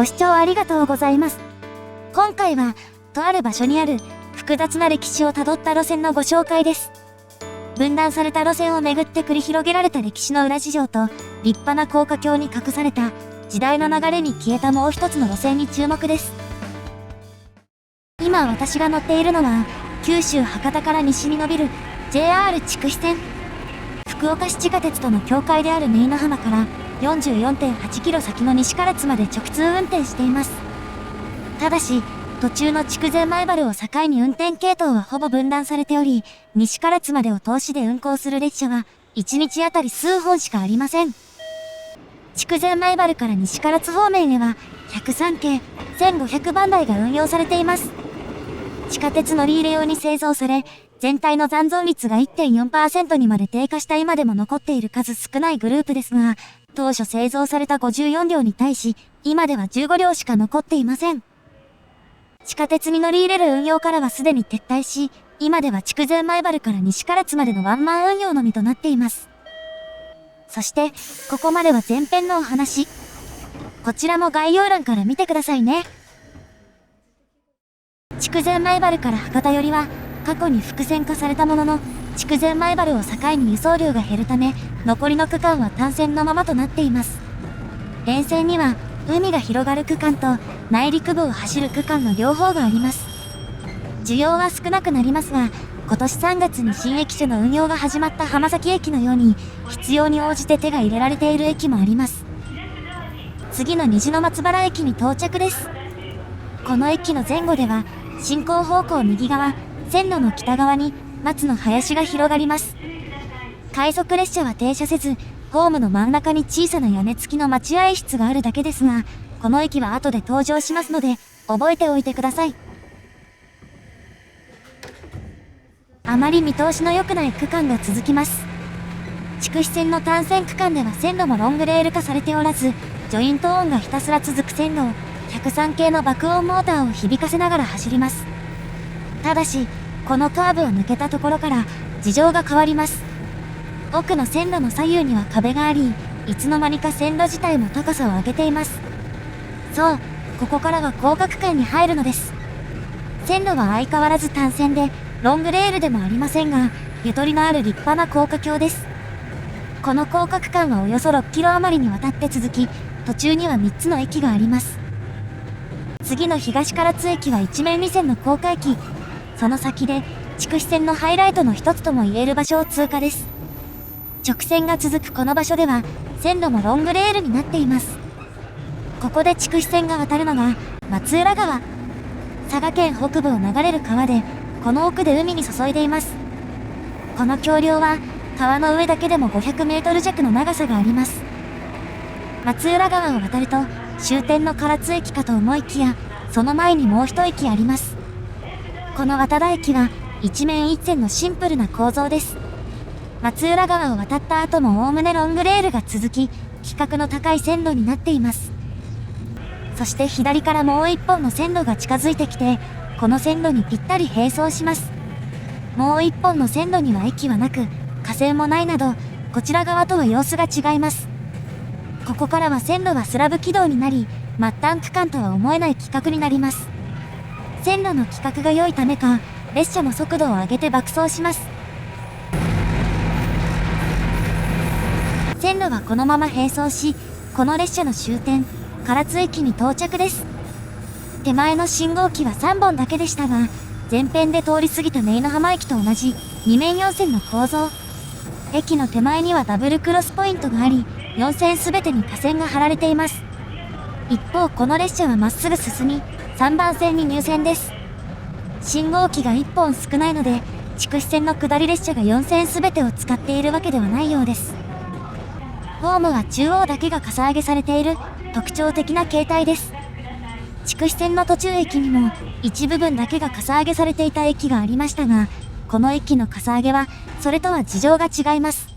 ご視聴ありがとうございます。今回は、とある場所にある複雑な歴史をたどった路線のご紹介です。分断された路線をめぐって繰り広げられた歴史の裏事情と、立派な高架橋に隠された時代の流れに消えたもう一つの路線に注目です。今私が乗っているのは、九州博多から西に伸びる JR 筑肥線。福岡市地下鉄との境界である姪浜から 44.8 キロ先の西唐津まで直通運転しています。ただし、途中の筑前前原を境に運転系統はほぼ分断されており、西唐津までを通しで運行する列車は、1日あたり数本しかありません。筑前前原から西唐津方面へは、103系、1500番台が運用されています。地下鉄乗り入れ用に製造され、全体の残存率が 1.4% にまで低下した今でも残っている数少ないグループですが、当初製造された54両に対し、今では15両しか残っていません。地下鉄に乗り入れる運用からはすでに撤退し、今では筑前前原から西唐津までのワンマン運用のみとなっています。そして、ここまでは前編のお話。こちらも概要欄から見てくださいね。筑前前原から博多寄りは、過去に複線化されたものの、筑前前原を境に輸送量が減るため、残りの区間は単線のままとなっています。沿線には、海が広がる区間と内陸部を走る区間の両方があります。需要は少なくなりますが、今年3月に新駅舎の運用が始まった浜崎駅のように、必要に応じて手が入れられている駅もあります。次の虹の松原駅に到着です。この駅の前後では、進行方向右側、線路の北側に松の林が広がります。快速列車は停車せず、ホームの真ん中に小さな屋根付きの待合室があるだけですが、この駅は後で登場しますので、覚えておいてください。あまり見通しの良くない区間が続きます。筑肥線の単線区間では線路もロングレール化されておらず、ジョイント音がひたすら続く線路を、103系の爆音モーターを響かせながら走ります。ただし、このカーブを抜けたところから、事情が変わります。奥の線路の左右には壁があり、いつの間にか線路自体も高さを上げています。そう、ここからは高架区間に入るのです。線路は相変わらず単線で、ロングレールでもありませんが、ゆとりのある立派な高架橋です。この高架区間はおよそ6キロ余りにわたって続き、途中には3つの駅があります。次の東唐津駅は一面2線の高架駅。その先で、筑肥線のハイライトの一つとも言える場所を通過です。直線が続くこの場所では、線路もロングレールになっています。ここで筑肥線が渡るのが、松浦川。佐賀県北部を流れる川で、この奥で海に注いでいます。この橋梁は、川の上だけでも500メートル弱の長さがあります。松浦川を渡ると、終点の唐津駅かと思いきや、その前にもう一駅あります。この渡田駅は、一面一線のシンプルな構造です。松浦川を渡った後もおおむねロングレールが続き、規格の高い線路になっています。そして左からもう一本の線路が近づいてきて、この線路にぴったり並走します。もう一本の線路には駅はなく、架線もないなど、こちら側とは様子が違います。ここからは線路がスラブ軌道になり、末端区間とは思えない規格になります。線路の規格が良いためか、列車も速度を上げて爆走します。線路はこのまま並走し、この列車の終点、唐津駅に到着です。手前の信号機は3本だけでしたが、前編で通り過ぎた姪浜駅と同じ2面4線の構造。駅の手前にはダブルクロスポイントがあり、4線すべてに架線が張られています。一方この列車はまっすぐ進み、3番線に入線です。信号機が1本少ないので、筑肥線の下り列車が4線すべてを使っているわけではないようです。ホームは中央だけがかさ上げされている特徴的な形態です。筑肥線の途中駅にも一部分だけがかさ上げされていた駅がありましたが、この駅のかさ上げはそれとは事情が違います。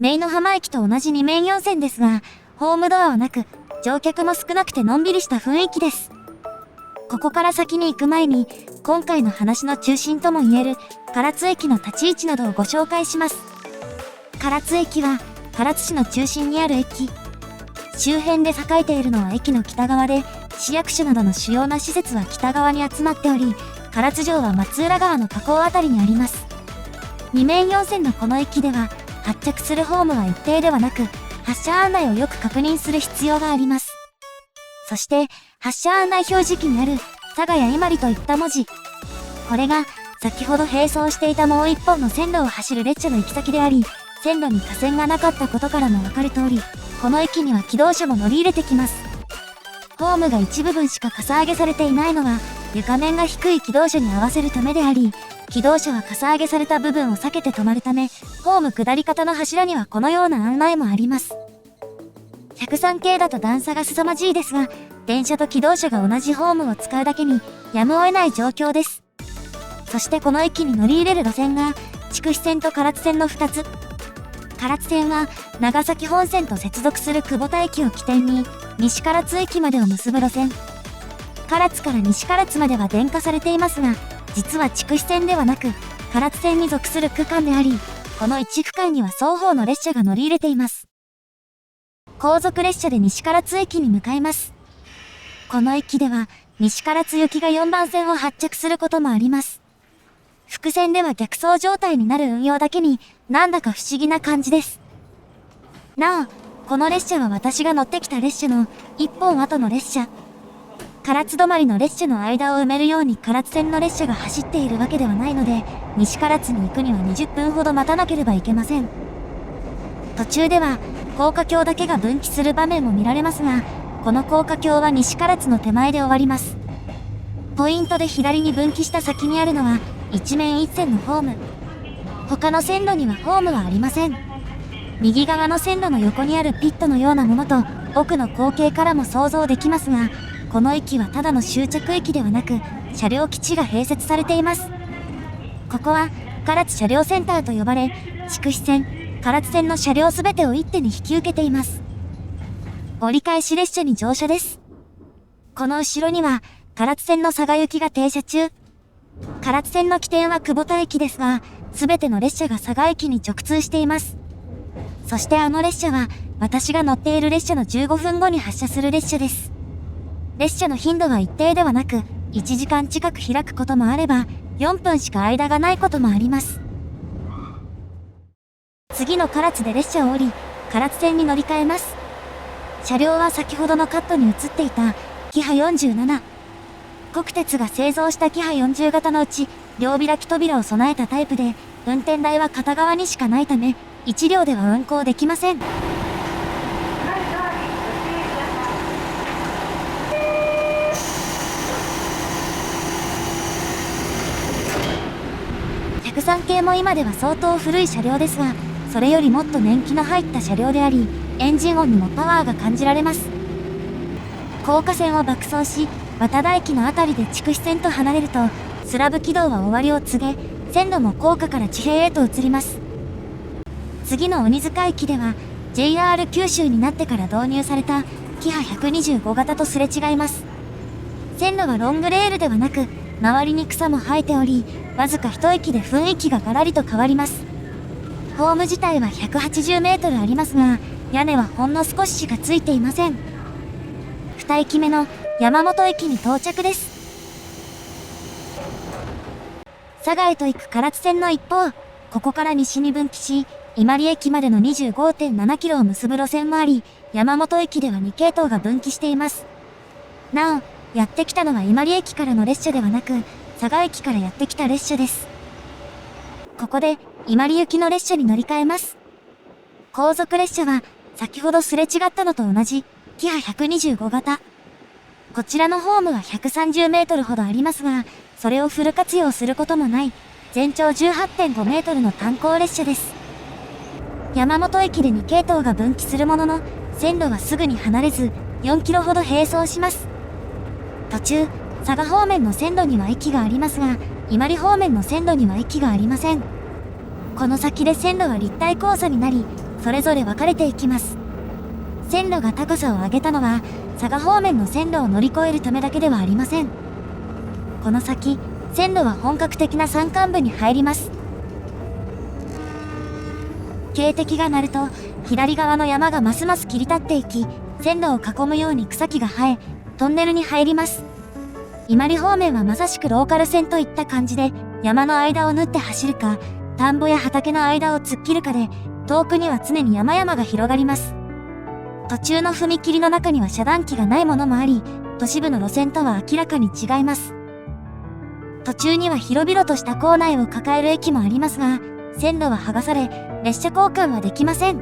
姪浜駅と同じ2面4線ですが、ホームドアはなく、乗客も少なくてのんびりした雰囲気です。ここから先に行く前に、今回の話の中心とも言える唐津駅の立ち位置などをご紹介します。唐津駅は唐津市の中心にある駅。周辺で栄えているのは駅の北側で、市役所などの主要な施設は北側に集まっており、唐津城は松浦川の河口あたりにあります。2面4線のこの駅では、発着するホームは一定ではなく、発車案内をよく確認する必要があります。そして、発車案内表示器にある、佐賀や伊万里といった文字。これが、先ほど並走していたもう一本の線路を走る列車の行き先であり、線路に架線がなかったことからもわかる通り、この駅には気動車も乗り入れてきます。ホームが一部分しかかさ上げされていないのは、床面が低い気動車に合わせるためであり、気動車はかさ上げされた部分を避けて止まるため、ホーム下り方の柱にはこのような案内もあります。103系だと段差が凄まじいですが、電車と気動車が同じホームを使うだけに、やむを得ない状況です。そしてこの駅に乗り入れる路線が、筑肥線と唐津線の2つ。唐津線は、長崎本線と接続する久保田駅を起点に、西唐津駅までを結ぶ路線。唐津から西唐津までは電化されていますが、実は筑肥線ではなく、唐津線に属する区間であり、この1区間には双方の列車が乗り入れています。後続列車で西唐津駅に向かいます。この駅では、西唐津行きが4番線を発着することもあります。複線では逆走状態になる運用だけに、なんだか不思議な感じです。なお、この列車は私が乗ってきた列車の1本後の列車。唐津止まりの列車の間を埋めるように唐津線の列車が走っているわけではないので、西唐津に行くには20分ほど待たなければいけません。途中では、高架橋だけが分岐する場面も見られますが、この高架橋は西唐津の手前で終わります。ポイントで左に分岐した先にあるのは、一面一線のホーム。他の線路にはホームはありません。右側の線路の横にあるピットのようなものと、奥の光景からも想像できますが、この駅はただの終着駅ではなく、車両基地が併設されています。ここは、唐津車両センターと呼ばれ、筑肥線、唐津線の車両すべてを一手に引き受けています。折り返し列車に乗車です。この後ろには、唐津線の佐賀行きが停車中。唐津線の起点は久保田駅ですが、すべての列車が佐賀駅に直通しています。そしてあの列車は、私が乗っている列車の15分後に発車する列車です。列車の頻度は一定ではなく、1時間近く開くこともあれば、4分しか間がないこともあります。次の唐津で列車を降り、唐津線に乗り換えます。車両は先ほどのカットに映っていた、キハ47。国鉄が製造したキハ40型のうち、両開き扉を備えたタイプで、運転台は片側にしかないため、1両では運行できません。103系も今では相当古い車両ですが、それよりもっと年季の入った車両であり、エンジン音にもパワーが感じられます。高架線を爆走し、綿田駅のあたりで筑肥線と離れると、スラブ軌道は終わりを告げ、線路も高架から地平へと移ります。次の鬼塚駅では、JR 九州になってから導入された、キハ125型とすれ違います。線路はロングレールではなく、周りに草も生えており、わずか一息で雰囲気がガラリと変わります。ホーム自体は180メートルありますが、屋根はほんの少ししかついていません。2駅目の山本駅に到着です。佐賀へと行く唐津線の一方、ここから西に分岐し、伊万里駅までの 25.7 キロを結ぶ路線もあり、山本駅では2系統が分岐しています。なお、やってきたのは伊万里駅からの列車ではなく、佐賀駅からやってきた列車です。ここで、伊万里行きの列車に乗り換えます。後続列車は、先ほどすれ違ったのと同じ、キハ125型。こちらのホームは130メートルほどありますが、それをフル活用することもない、全長 18.5 メートルの単行列車です。山本駅で2系統が分岐するものの、線路はすぐに離れず、4キロほど並走します。途中、佐賀方面の線路には駅がありますが、伊万里方面の線路には駅がありません。この先で線路は立体交差になり、それぞれ分かれていきます。線路が高さを上げたのは、佐賀方面の線路を乗り越えるためだけではありません。この先、線路は本格的な山間部に入ります。警笛が鳴ると、左側の山がますます切り立っていき、線路を囲むように草木が生え、トンネルに入ります。伊万里方面はまさしくローカル線といった感じで、山の間を縫って走るか、田んぼや畑の間を突っ切るかで、遠くには常に山々が広がります。途中の踏切の中には遮断機がないものもあり、都市部の路線とは明らかに違います。途中には広々とした構内を抱える駅もありますが、線路は剥がされ、列車交換はできません。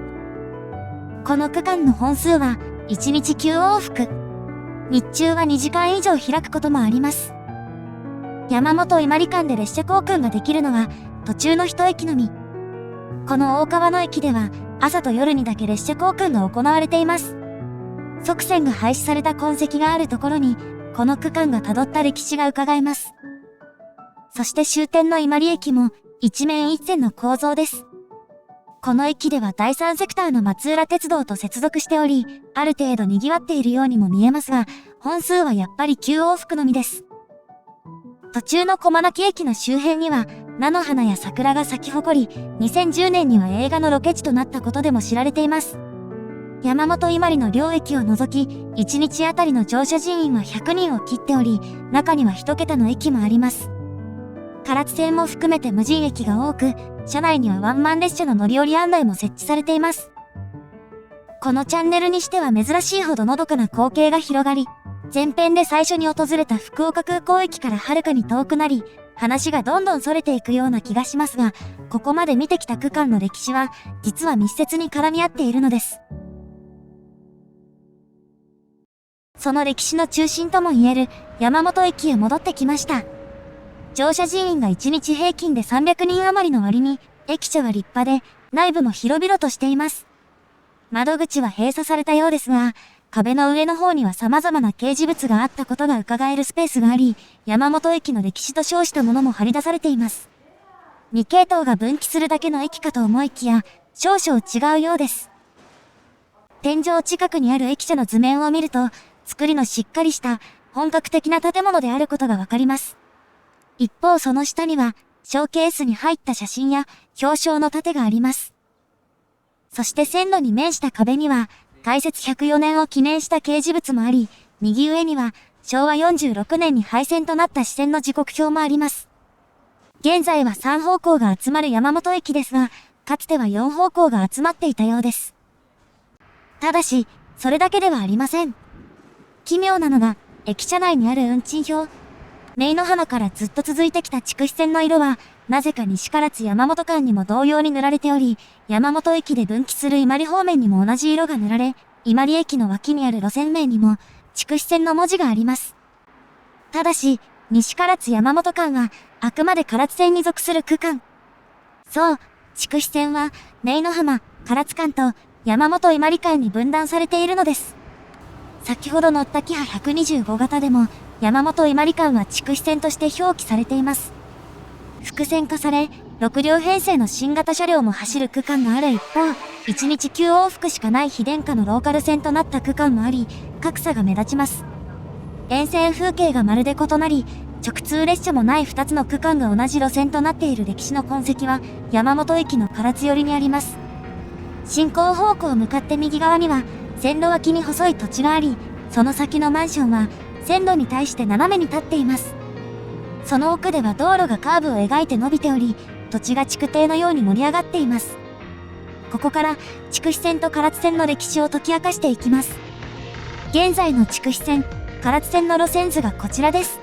この区間の本数は1日9往復。日中は2時間以上開くこともあります。山本伊万里間で列車交換ができるのは途中の一駅のみ。この大川の駅では朝と夜にだけ列車交換が行われています。側線が廃止された痕跡があるところに、この区間が辿った歴史が伺えます。そして終点の伊万里駅も一面一線の構造です。この駅では第三セクターの松浦鉄道と接続しており、ある程度賑わっているようにも見えますが、本数はやっぱり9往復のみです。途中の駒鳴駅の周辺には、菜の花や桜が咲き誇り、2010年には映画のロケ地となったことでも知られています。山本伊万里の両駅を除き、1日あたりの乗車人員は100人を切っており、中には1桁の駅もあります。唐津線も含めて無人駅が多く、車内にはワンマン列車の乗り降り案内も設置されています。このチャンネルにしては珍しいほどのどかな光景が広がり、前編で最初に訪れた福岡空港駅からはるかに遠くなり、話がどんどん逸れていくような気がしますが、ここまで見てきた区間の歴史は、実は密接に絡み合っているのです。その歴史の中心とも言える山本駅へ戻ってきました。乗車人員が1日平均で300人余りの割に、駅舎は立派で、内部も広々としています。窓口は閉鎖されたようですが、壁の上の方には様々な掲示物があったことが伺えるスペースがあり、山本駅の歴史と称したものも張り出されています。2系統が分岐するだけの駅かと思いきや、少々違うようです。天井近くにある駅舎の図面を見ると、作りのしっかりした本格的な建物であることがわかります。一方その下には、ショーケースに入った写真や表彰の盾があります。そして線路に面した壁には、開設104年を記念した掲示物もあり、右上には昭和46年に廃線となった支線の時刻表もあります。現在は3方向が集まる山本駅ですが、かつては4方向が集まっていたようです。ただし、それだけではありません。奇妙なのが、駅舎内にある運賃表。姪の浜からずっと続いてきた筑肥線の色は、なぜか西唐津山本間にも同様に塗られており、山本駅で分岐する伊万里方面にも同じ色が塗られ、伊万里駅の脇にある路線名にも、筑肥線の文字があります。ただし、西唐津山本間は、あくまで唐津線に属する区間。そう、筑肥線は、姪の浜、唐津間と、山本伊万里間に分断されているのです。先ほど乗ったキハ125型でも、山本伊万里間は筑肥線として表記されています。複線化され、6両編成の新型車両も走る区間がある一方、1日9往復しかない非電化のローカル線となった区間もあり、格差が目立ちます。沿線風景がまるで異なり、直通列車もない2つの区間が同じ路線となっている歴史の痕跡は、山本駅の唐津寄りにあります。進行方向向かって右側には、線路脇に細い土地があり、その先のマンションは、線路に対して斜めに立っています。その奥では道路がカーブを描いて伸びており、土地が築堤のように盛り上がっています。ここから筑肥線と唐津線の歴史を解き明かしていきます。現在の筑肥線、唐津線の路線図がこちらです。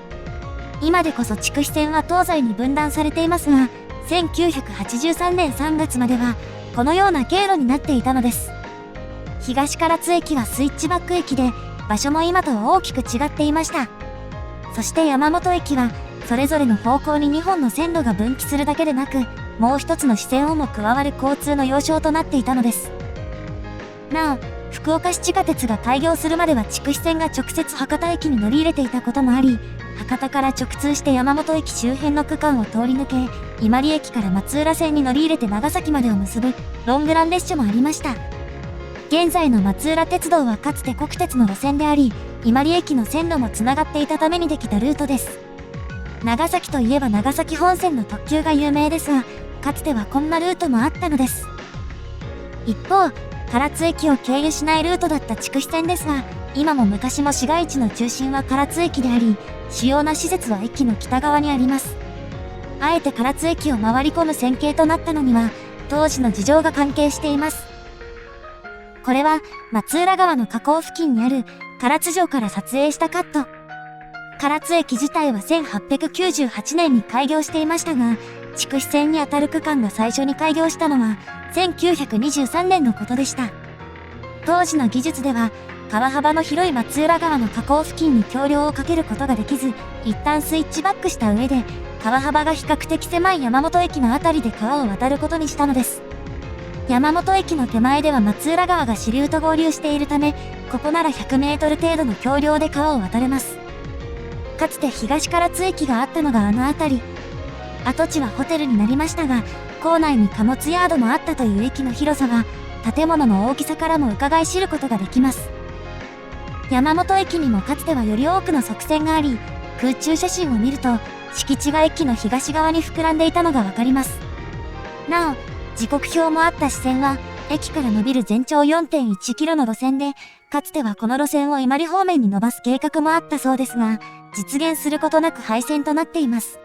今でこそ筑肥線は東西に分断されていますが、1983年3月まではこのような経路になっていたのです。東唐津駅はスイッチバック駅で、場所も今とは大きく違っていました。そして山本駅は、それぞれの方向に2本の線路が分岐するだけでなく、もう一つの支線をも加わる交通の要衝となっていたのです。なお、福岡市地下鉄が開業するまでは筑肥線が直接博多駅に乗り入れていたこともあり、博多から直通して山本駅周辺の区間を通り抜け、伊万里駅から松浦線に乗り入れて長崎までを結ぶロングラン列車もありました。現在の松浦鉄道はかつて国鉄の路線であり、伊万里駅の線路もつながっていたためにできたルートです。長崎といえば長崎本線の特急が有名ですが、かつてはこんなルートもあったのです。一方、唐津駅を経由しないルートだった筑肥線ですが、今も昔も市街地の中心は唐津駅であり、主要な施設は駅の北側にあります。あえて唐津駅を回り込む線形となったのには、当時の事情が関係しています。これは、松浦川の河口付近にある唐津城から撮影したカット。唐津駅自体は1898年に開業していましたが、筑肥線にあたる区間が最初に開業したのは1923年のことでした。当時の技術では、川幅の広い松浦川の河口付近に橋梁をかけることができず、一旦スイッチバックした上で、川幅が比較的狭い山本駅のあたりで川を渡ることにしたのです。山本駅の手前では松浦川が支流と合流しているため、ここなら100メートル程度の橋梁で川を渡れます。かつて東唐津駅があったのがあのあたり。跡地はホテルになりましたが、構内に貨物ヤードもあったという駅の広さは、建物の大きさからも伺い知ることができます。山本駅にもかつてはより多くの側線があり、空中写真を見ると、敷地が駅の東側に膨らんでいたのがわかります。なお、時刻表もあった支線は、駅から伸びる全長 4.1 キロの路線で、かつてはこの路線を伊万里方面に伸ばす計画もあったそうですが、実現することなく廃線となっています。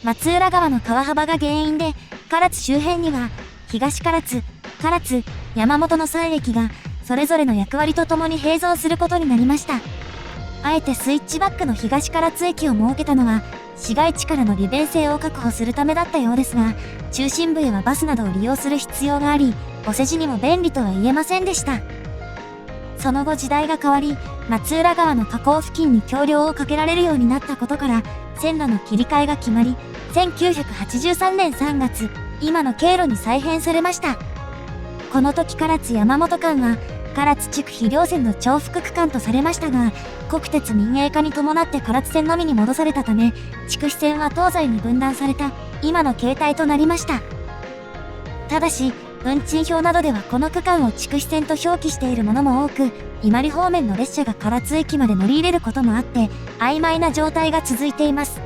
松浦川の川幅が原因で、唐津周辺には、東唐津、唐津、山本の3駅が、それぞれの役割とともに併存することになりました。あえてスイッチバックの東唐津駅を設けたのは、市街地からの利便性を確保するためだったようですが、中心部へはバスなどを利用する必要があり、お世辞にも便利とは言えませんでした。その後時代が変わり、松浦川の河口付近に橋梁をかけられるようになったことから、線路の切り替えが決まり、1983年3月、今の経路に再編されました。この時唐津山本間は、唐津筑肥両線の重複区間とされましたが、国鉄民営化に伴って唐津線のみに戻されたため、筑肥線は東西に分断された、今の形態となりました。ただし、運賃表などではこの区間を筑肥線と表記しているものも多く、伊万里方面の列車が唐津駅まで乗り入れることもあって、曖昧な状態が続いています。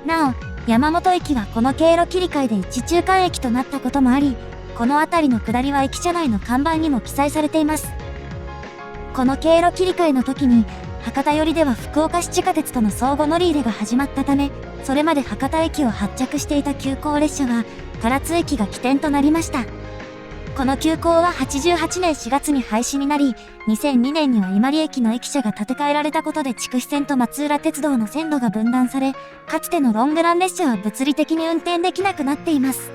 なお、山本駅はこの経路切り替えで一中間駅となったこともあり、この辺りの下りは駅舎内の看板にも記載されています。この経路切り替えの時に、博多寄りでは福岡市地下鉄との相互乗り入れが始まったため、それまで博多駅を発着していた急行列車は、唐津駅が起点となりました。この急行は88年4月に廃止になり、2002年には伊万里駅の駅舎が建て替えられたことで筑肥線と松浦鉄道の線路が分断され、かつてのロングラン列車は物理的に運転できなくなっています。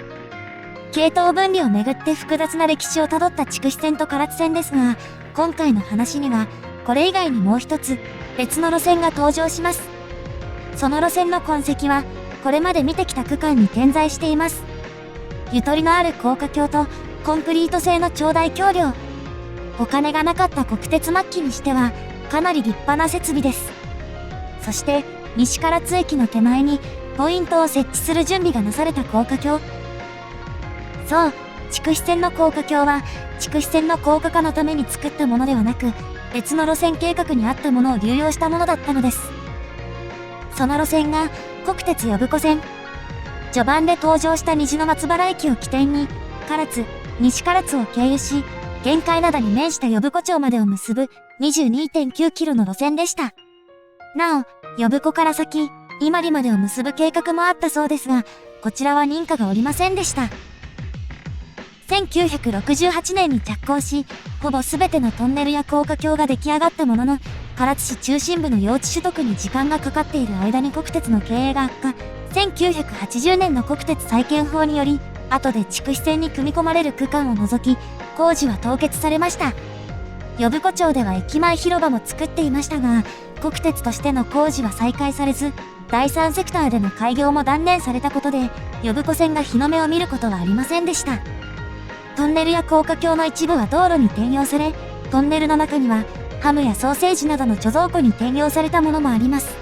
系統分離をめぐって複雑な歴史をたどった筑肥線と唐津線ですが、今回の話には、これ以外にもう一つ、別の路線が登場します。その路線の痕跡は、これまで見てきた区間に点在しています。ゆとりのある高架橋と、コンクリート製の長大橋梁。お金がなかった国鉄末期にしては、かなり立派な設備です。そして、西唐津駅の手前に、ポイントを設置する準備がなされた高架橋。そう、筑肥線の高架橋は、筑肥線の高架化のために作ったものではなく、別の路線計画にあったものを流用したものだったのです。その路線が、国鉄呼子線。序盤で登場した虹の松原駅を起点に、唐津、西唐津を経由し、玄海灘に面した呼子町までを結ぶ 22.9 キロの路線でした。なお、呼子から先、伊万里までを結ぶ計画もあったそうですが、こちらは認可がおりませんでした。1968年に着工し、ほぼ全てのトンネルや高架橋が出来上がったものの、唐津市中心部の用地取得に時間がかかっている間に国鉄の経営が悪化、1980年の国鉄再建法により、後で筑肥線に組み込まれる区間を除き、工事は凍結されました。呼子町では駅前広場も作っていましたが、国鉄としての工事は再開されず、第三セクターでの開業も断念されたことで、呼子線が日の目を見ることはありませんでした。トンネルや高架橋の一部は道路に転用され、トンネルの中にはハムやソーセージなどの貯蔵庫に転用されたものもあります。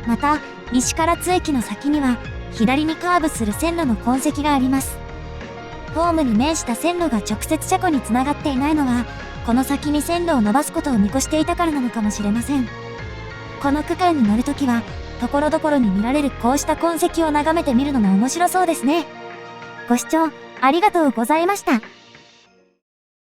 また、西唐津駅の先には、左にカーブする線路の痕跡があります。ホームに面した線路が直接車庫につながっていないのは、この先に線路を伸ばすことを見越していたからなのかもしれません。この区間に乗るときは、ところどころに見られるこうした痕跡を眺めてみるのも面白そうですね。ご視聴ありがとうございました。